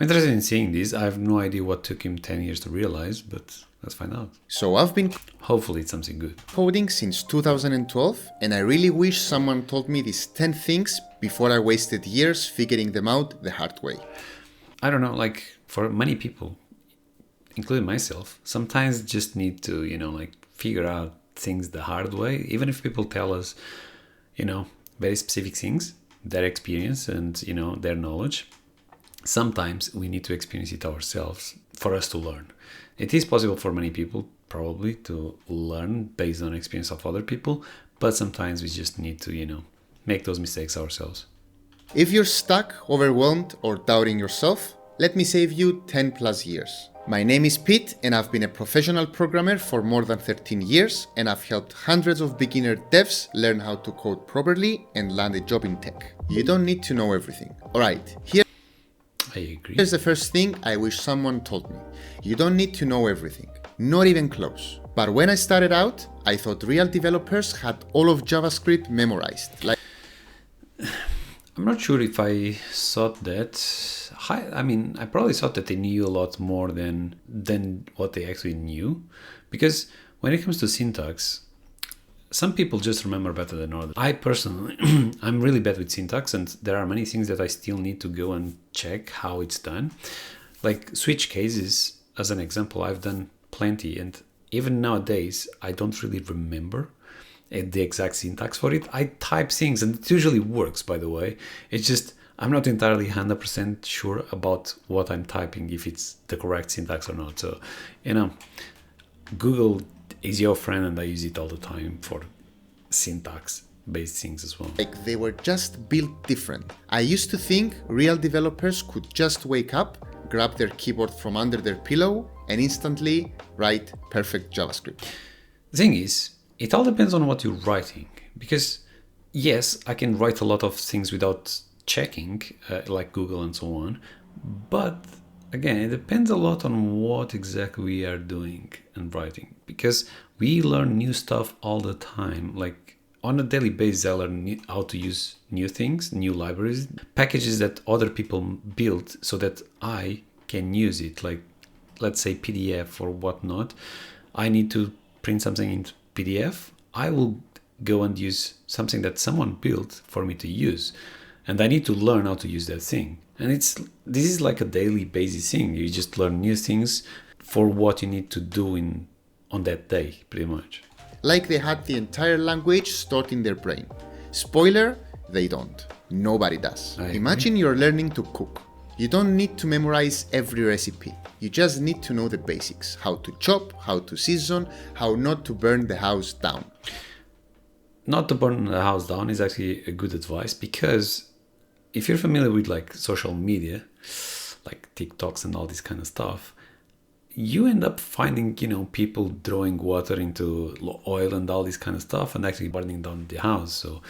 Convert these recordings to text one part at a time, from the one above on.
I'm interested in seeing this. I have no idea what took him 10 years to realize, but let's find out. So I've been Hopefully it's something good. coding since 2012, and I really wish someone told me these 10 things before I wasted years figuring them out the hard way. I don't know, like for many people, including myself, sometimes just need to, figure out things the hard way. Even if people tell us, very specific things, their experience and, their knowledge, sometimes we need to experience it ourselves for us to learn. It is possible for many people, probably, to learn based on experience of other people, but sometimes we just need to, make those mistakes ourselves. If you're stuck, overwhelmed, or doubting yourself, let me save you 10 plus years. My name is Pete, and I've been a professional programmer for more than 13 years, and I've helped hundreds of beginner devs learn how to code properly and land a job in tech. You don't need to know everything. Alright, I agree. here's the first thing I wish someone told me. You don't need to know everything, not even close. But when I started out, I thought real developers had all of JavaScript memorized. I'm not sure if I thought that. I probably thought that they knew a lot more than what they actually knew. Because when it comes to syntax, some people just remember better than others. I personally, I'm really bad with syntax, and there are many things that I still need to go and check how it's done. Like switch cases, as an example, I've done plenty, and even nowadays, I don't really remember the exact syntax for it. I type things, and it usually works, by the way. It's just, I'm not entirely 100% sure about what I'm typing, if it's the correct syntax or not. So, Google is your friend, and I use it all the time for syntax-based things as well. They were just built different. I used to think real developers could just wake up, grab their keyboard from under their pillow, and instantly write perfect JavaScript. The thing is, it all depends on what you're writing. Because, yes, I can write a lot of things without checking, like Google and so on. But, again, it depends a lot on what exactly we are doing and writing. Because we learn new stuff all the time. Like, on a daily basis, I learn how to use new things, new libraries, packages that other people built so that I can use it. Like, let's say PDF or whatnot. I need to print something in PDF. I will go and use something that someone built for me to use. And I need to learn how to use that thing. And this is like a daily basis thing. You just learn new things for what you need to do on that day, pretty much. Like they had the entire language stored in their brain. Spoiler, they don't. Nobody does. Imagine you're learning to cook. You don't need to memorize every recipe. You just need to know the basics. How to chop, how to season, how not to burn the house down. Not to burn the house down is actually a good advice, because if you're familiar with like social media, like TikToks and all this kind of stuff, you end up finding, people throwing water into oil and all this kind of stuff and actually burning down the house. So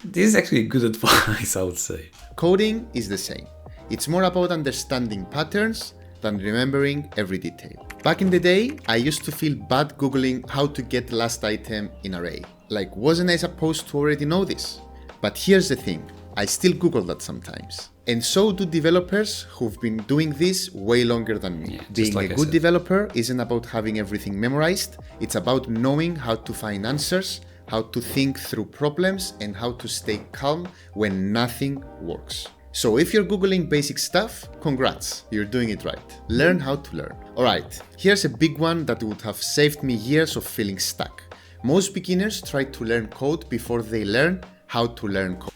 this is actually good advice, I would say. Coding is the same. It's more about understanding patterns than remembering every detail. Back in the day, I used to feel bad Googling how to get the last item in array. Like, wasn't I supposed to already know this? But here's the thing, I still Google that sometimes. And so do developers who've been doing this way longer than me. Being a good developer isn't about having everything memorized, it's about knowing how to find answers, how to think through problems, and how to stay calm when nothing works. So if you're Googling basic stuff, congrats, you're doing it right. Learn how to learn. Alright, here's a big one that would have saved me years of feeling stuck. Most beginners try to learn code before they learn how to learn code.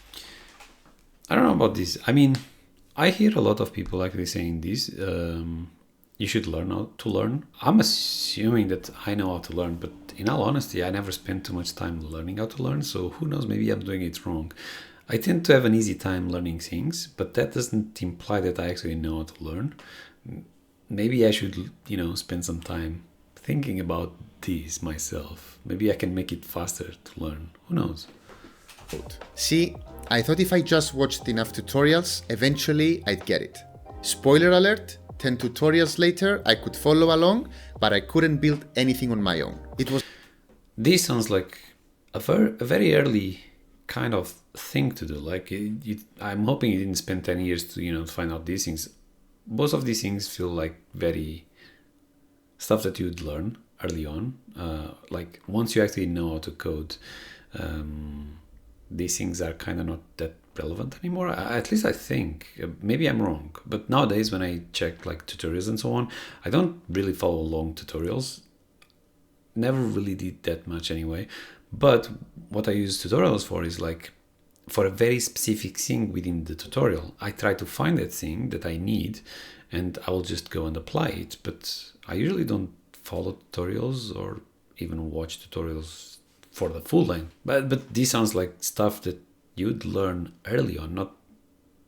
I don't know about this. I hear a lot of people actually saying this. You should learn how to learn. I'm assuming that I know how to learn, but in all honesty, I never spent too much time learning how to learn. So who knows, maybe I'm doing it wrong. I tend to have an easy time learning things, but that doesn't imply that I actually know how to learn. Maybe I should, spend some time thinking about this myself. Maybe I can make it faster to learn. Who knows? See, I thought if I just watched enough tutorials, eventually I'd get it. Spoiler alert, 10 tutorials later, I could follow along, but I couldn't build anything on my own. This sounds like a very early kind of thing to do. Like, I'm hoping you didn't spend 10 years to, find out these things. both of these things feel like very stuff that you'd learn early on. Like once you actually know how to code, these things are kind of not that relevant anymore. At least I think. Maybe I'm wrong. But nowadays when I check like tutorials and so on, I don't really follow long tutorials. Never really did that much anyway. But what I use tutorials for is like for a very specific thing within the tutorial. I try to find that thing that I need and I will just go and apply it. But I usually don't follow tutorials or even watch tutorials for the full length. But this sounds like stuff that you'd learn early on, not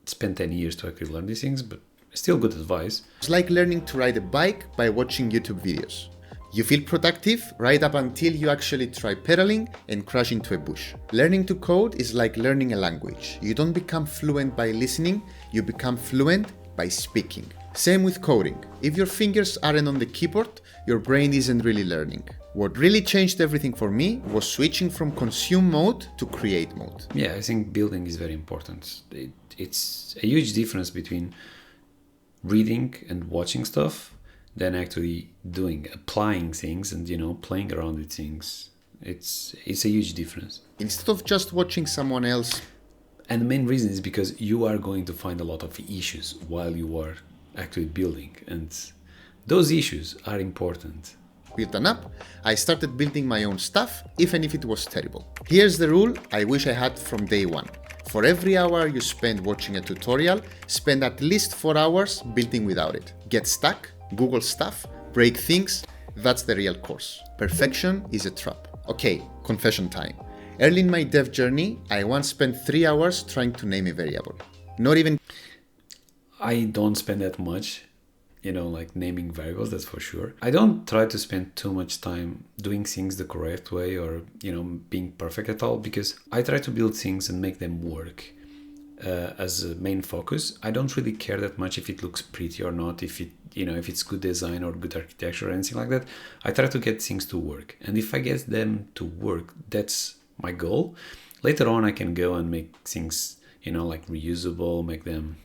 spend 10 years to actually learn these things, but still good advice. It's like learning to ride a bike by watching YouTube videos. You feel productive right up until you actually try pedaling and crash into a bush. Learning to code is like learning a language. You don't become fluent by listening, you become fluent by speaking. Same with coding. If your fingers aren't on the keyboard, your brain isn't really learning. What really changed everything for me was switching from consume mode to create mode. Yeah, I think building is very important. It's a huge difference between reading and watching stuff than actually doing, applying things and, playing around with things. It's a huge difference. Instead of just watching someone else. And the main reason is because you are going to find a lot of issues while you are actually building. And those issues are important. Built an app, I started building my own stuff, even if it was terrible. Here's the rule I wish I had from day one. For every hour you spend watching a tutorial, spend at least 4 hours building without it. Get stuck, Google stuff, break things, that's the real course. Perfection is a trap. Okay, confession time. Early in my dev journey, I once spent 3 hours trying to name a variable. Not even... I don't spend that much, like naming variables, that's for sure. I don't try to spend too much time doing things the correct way or, being perfect at all, because I try to build things and make them work as a main focus. I don't really care that much if it looks pretty or not, if it's good design or good architecture or anything like that. I try to get things to work. And if I get them to work, that's my goal. Later on, I can go and make things, like reusable, make them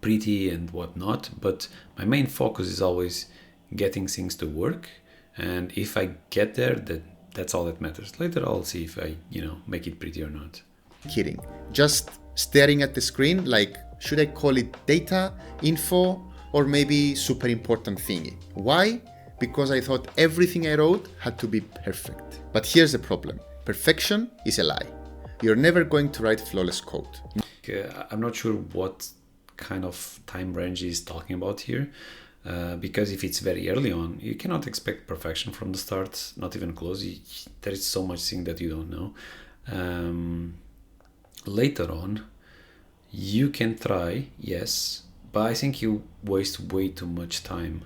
pretty and whatnot, but my main focus is always getting things to work, and if I get there, that's all that matters. Later I'll see if I make it pretty or not. Kidding. Just staring at the screen like, should I call it data, info, or maybe super important thingy? Why? Because I thought everything I wrote had to be perfect. But here's the problem. Perfection is a lie. You're never going to write flawless code. I'm not sure what kind of time range he's talking about here, because if it's very early on, you cannot expect perfection from the start, not even close. There is so much thing that you don't know. Later on, you can try, yes, but I think you waste way too much time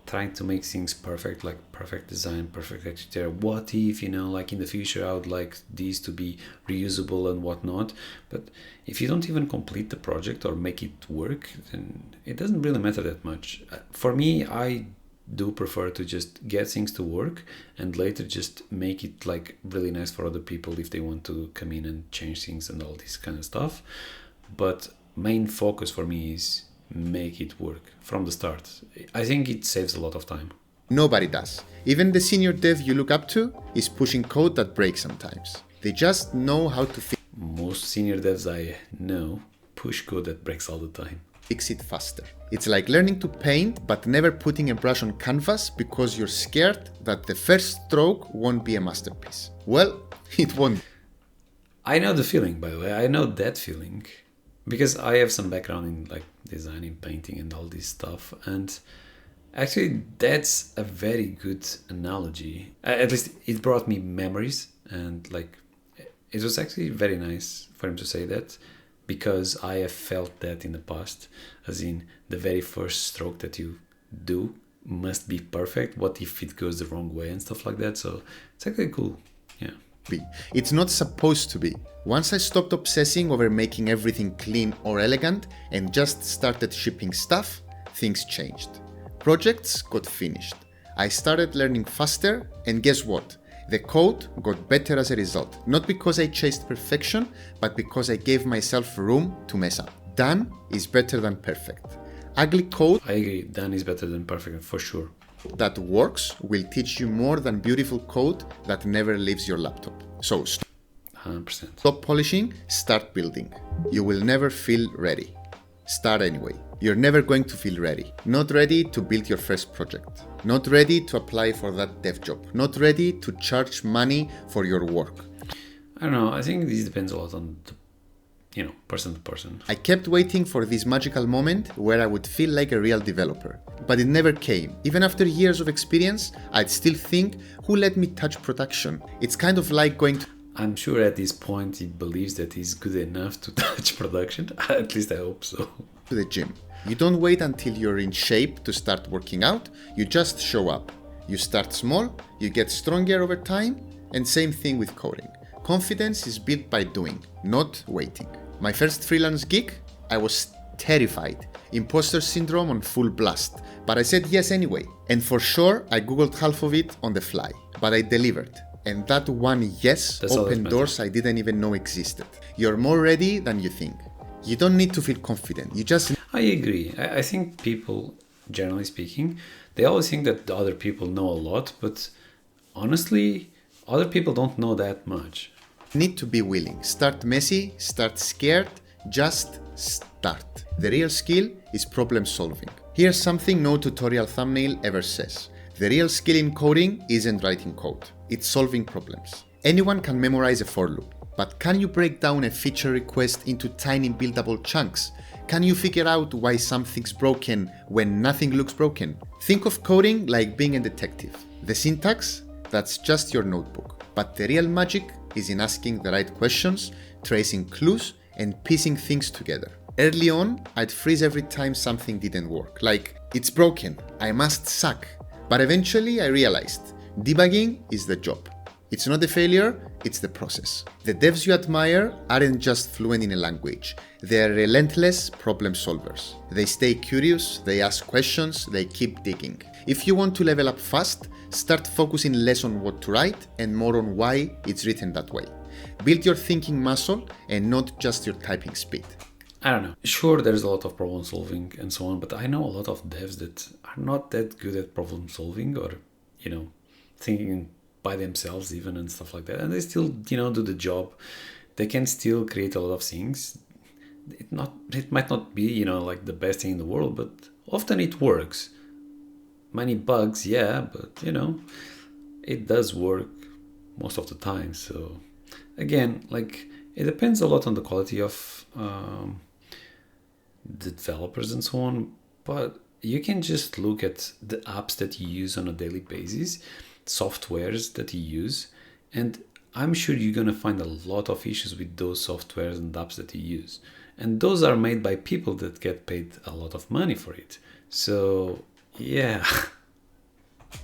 trying to make things perfect, like perfect design, perfect architecture. What if, like in the future, I would like these to be reusable and whatnot. But if you don't even complete the project or make it work, then it doesn't really matter that much. For me, I do prefer to just get things to work and later just make it like really nice for other people if they want to come in and change things and all this kind of stuff. But main focus for me is make it work from the start. I think it saves a lot of time. Nobody does. Even the senior dev you look up to is pushing code that breaks sometimes. They just know how to Most senior devs I know push code that breaks all the time. Fix it faster. It's like learning to paint but never putting a brush on canvas because you're scared that the first stroke won't be a masterpiece. Well, it won't. I know the feeling, by the way. I know that feeling because I have some background in like designing, painting and all this stuff, and actually that's a very good analogy. At least it brought me memories, and like it was actually very nice for him to say that, because I have felt that in the past, as in the very first stroke that you do must be perfect. What if it goes the wrong way and stuff like that? So it's actually cool. Yeah. It's not supposed to be. Once I stopped obsessing over making everything clean or elegant and just started shipping stuff, things changed. Projects got finished. I started learning faster, and guess what? The code got better as a result. Not because I chased perfection, but because I gave myself room to mess up. Done is better than perfect. Ugly code I agree. Done is better than perfect for sure. that works will teach you more than beautiful code that never leaves your laptop. So 100%. stop polishing, start building. You will never feel ready. Start anyway. You're never going to feel ready. Not ready to build your first project. Not ready to apply for that dev job. Not ready to charge money for your work. I don't know. I think this depends a lot on the, person to person. I kept waiting for this magical moment where I would feel like a real developer. But it never came. Even after years of experience, I'd still think, who let me touch production? It's kind of like going to I'm sure at this point he believes that he's good enough to touch production. At least I hope so. the gym. You don't wait until you're in shape to start working out, you just show up. You start small, you get stronger over time, and same thing with coding. Confidence is built by doing, not waiting. My first freelance gig, I was terrified. Imposter syndrome on full blast. But I said yes anyway. And for sure, I googled half of it on the fly. But I delivered. And that one yes opened doors I didn't even know existed. You're more ready than you think. You don't need to feel confident. You just... I agree. I think people, generally speaking, they always think that the other people know a lot, but honestly, other people don't know that much. need to be willing. Start messy, start scared, just start. The real skill is problem solving. Here's something no tutorial thumbnail ever says. The real skill in coding isn't writing code, it's solving problems. Anyone can memorize a for loop, but can you break down a feature request into tiny buildable chunks? Can you figure out why something's broken when nothing looks broken? Think of coding like being a detective. The syntax, that's just your notebook. But the real magic is in asking the right questions, tracing clues, and piecing things together. Early on, I'd freeze every time something didn't work. Like, it's broken, I must suck. But eventually I realized, debugging is the job. It's not a failure, it's the process. The devs you admire aren't just fluent in a language. They're relentless problem solvers. They stay curious, they ask questions, they keep digging. If you want to level up fast, start focusing less on what to write and more on why it's written that way. Build your thinking muscle and not just your typing speed. I don't know. Sure, there's a lot of problem solving and so on, but I know a lot of devs that are not that good at problem solving or, thinking by themselves even and stuff like that. And they still, do the job. They can still create a lot of things. It might not be, like the best thing in the world, but often it works. Many bugs, yeah, but, it does work most of the time. So again, it depends a lot on the quality of the developers and so on, but you can just look at the apps that you use on a daily basis, softwares that you use, and I'm sure you're going to find a lot of issues with those softwares and apps that you use. And those are made by people that get paid a lot of money for it. So, yeah.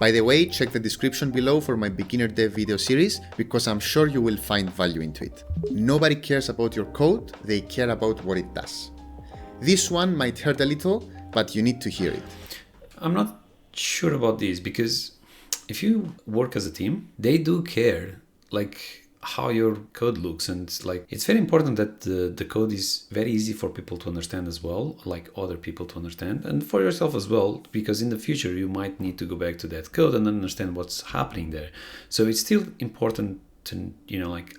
By the way, check the description below for my beginner dev video series because I'm sure you will find value into it. Nobody cares about your code, they care about what it does. This one might hurt a little, but you need to hear it. I'm not sure about this because if you work as a team, they do care how your code looks, and it's very important that the code is very easy for people to understand as well, like other people to understand, and for yourself as well, because in the future you might need to go back to that code and understand what's happening there. So it's still important to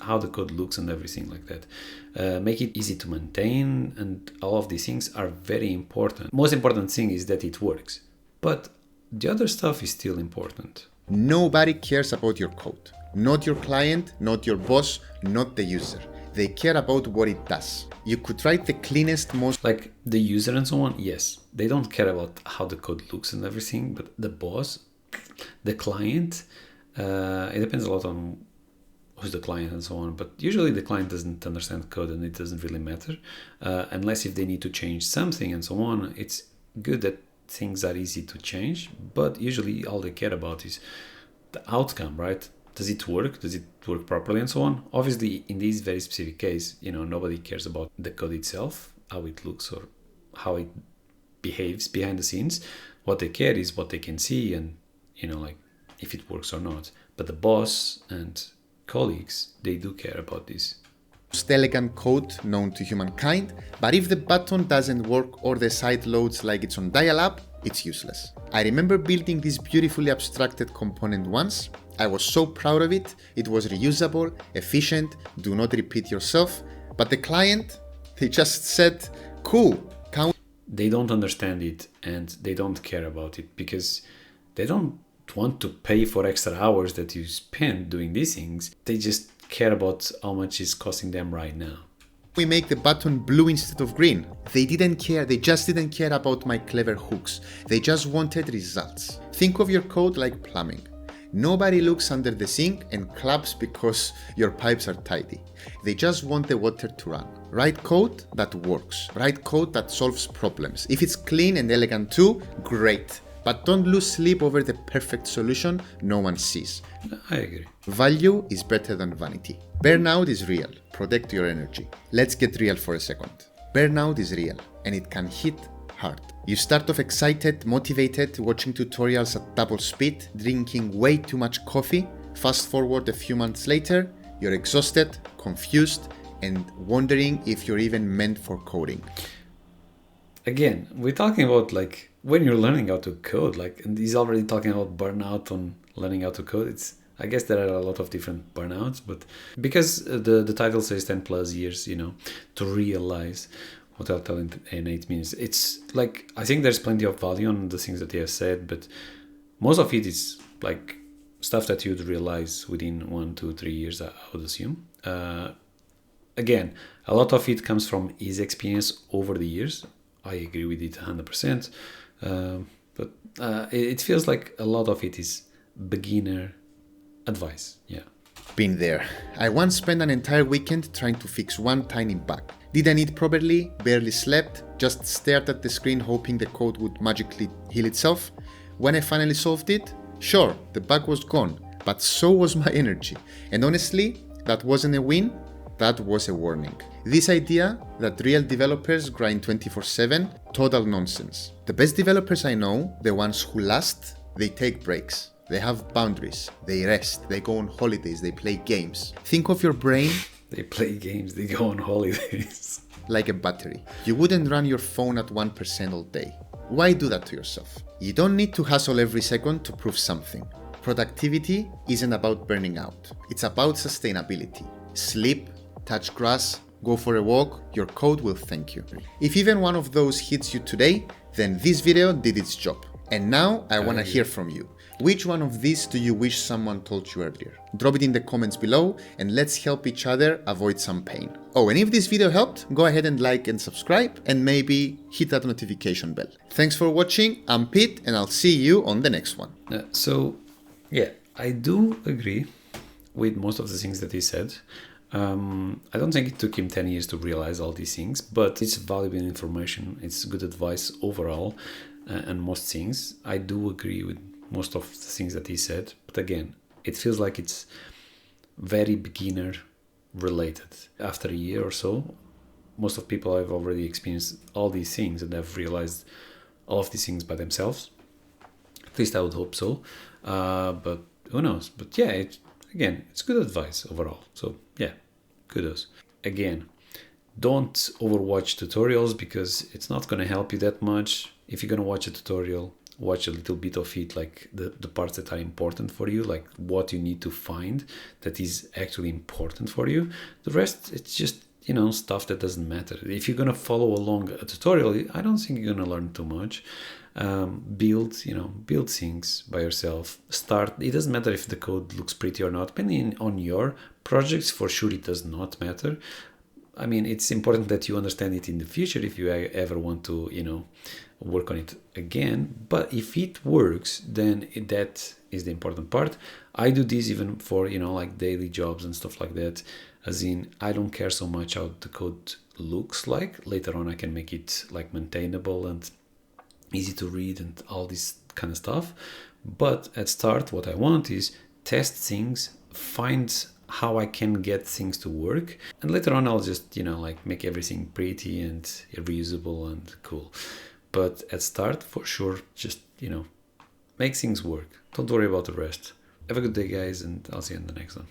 how the code looks and everything like that. Make it easy to maintain, and all of these things are very important. Most important thing is that it works, but the other stuff is still important. Nobody cares about your code. Not your client, not your boss, not the user. They care about what it does. You could write the cleanest, most... Like the user and so on, yes. They don't care about how the code looks and everything, but the boss, the client, it depends a lot on who's the client and so on, but usually the client doesn't understand code and it doesn't really matter. Unless if they need to change something and so on, it's good that things are easy to change, but usually all they care about is the outcome, right? Does it work? Does it work properly and so on? Obviously, in this very specific case, nobody cares about the code itself, how it looks or how it behaves behind the scenes. What they care is what they can see and, if it works or not. But the boss and colleagues, they do care about this. most elegant code known to humankind, but if the button doesn't work or the site loads like it's on dial-up, it's useless. I remember building this beautifully abstracted component once. I was so proud of it. It was reusable, efficient, do not repeat yourself. But the client, they just said, cool, can They don't understand it and they don't care about it because they don't want to pay for extra hours that you spend doing these things. They just care about how much it's costing them right now. we make the button blue instead of green? They didn't care, they just didn't care about my clever hooks. They just wanted results. Think of your code like plumbing. Nobody looks under the sink and claps because your pipes are tidy. They just want the water to run. Write code that works. Write code that solves problems. If it's clean and elegant too, great. But don't lose sleep over the perfect solution no one sees. I agree. Value is better than vanity. Burnout is real. Protect your energy. Let's get real for a second. Burnout is real and it can hit hard. You start off excited, motivated, watching tutorials at double speed, drinking way too much coffee. Fast forward a few months later, you're exhausted, confused, and wondering if you're even meant for coding. Again, we're talking about like when you're learning how to code, like, and he's already talking about burnout on learning how to code. I guess there are a lot of different burnouts, but because the title says 10 plus years, to realize what Telltale in 8 minutes, it's like, I think there's plenty of value on the things that he has said, but most of it is like stuff that you'd realize within 1, 2, 3 years, I would assume. Again, a lot of it comes from his experience over the years. I agree with it 100%. But it feels like a lot of it is beginner advice. Yeah. Been there. I once spent an entire weekend trying to fix one tiny bug. Didn't eat properly, barely slept, just stared at the screen hoping the code would magically heal itself. When I finally solved it, sure, the bug was gone, but so was my energy. And honestly, that wasn't a win, that was a warning. This idea that real developers grind 24/7, total nonsense. The best developers I know, the ones who last, they take breaks. They have boundaries, they rest, they go on holidays, they play games. Think of your brain They play games, they go on holidays. like a battery. You wouldn't run your phone at 1% all day. Why do that to yourself? You don't need to hustle every second to prove something. Productivity isn't about burning out. It's about sustainability. Sleep, touch grass, go for a walk, your code will thank you. If even one of those hits you today, then this video did its job. And now I want to hear from you. Which one of these do you wish someone told you earlier? Drop it in the comments below and let's help each other avoid some pain. Oh, and if this video helped, go ahead and like and subscribe and maybe hit that notification bell. Thanks for watching. I'm Pete and I'll see you on the next one. Yeah, I do agree with most of the things that he said. I don't think it took him 10 years to realize all these things, but it's valuable information. It's good advice overall, and most things. I do agree with most of the things that he said, but again, it feels like it's very beginner related. After a year or so, most of people have already experienced all these things and have realized all of these things by themselves. At least I would hope so. But who knows? But yeah, it's good advice overall. So yeah, kudos. Again, don't overwatch tutorials because it's not going to help you that much. If you're going to watch a tutorial, watch a little bit of it, like the parts that are important for you, like what you need to find that is actually important for you. The rest, it's just, stuff that doesn't matter. If you're going to follow along a tutorial, I don't think you're going to learn too much. Build things by yourself. Start. It doesn't matter if the code looks pretty or not. Depending on your projects, for sure, it does not matter. I mean, it's important that you understand it in the future if you ever want to, work on it again. But if it works, then that is the important part. I do this even for, like daily jobs and stuff like that. As in, I don't care so much how the code looks like. Later on, I can make it like maintainable and easy to read and all this kind of stuff. But at start, what I want is test things, find how I can get things to work, and later on I'll just make everything pretty and reusable and cool. But at start, for sure, just make things work. Don't worry about the rest. Have a good day, guys, and I'll see you in the next one.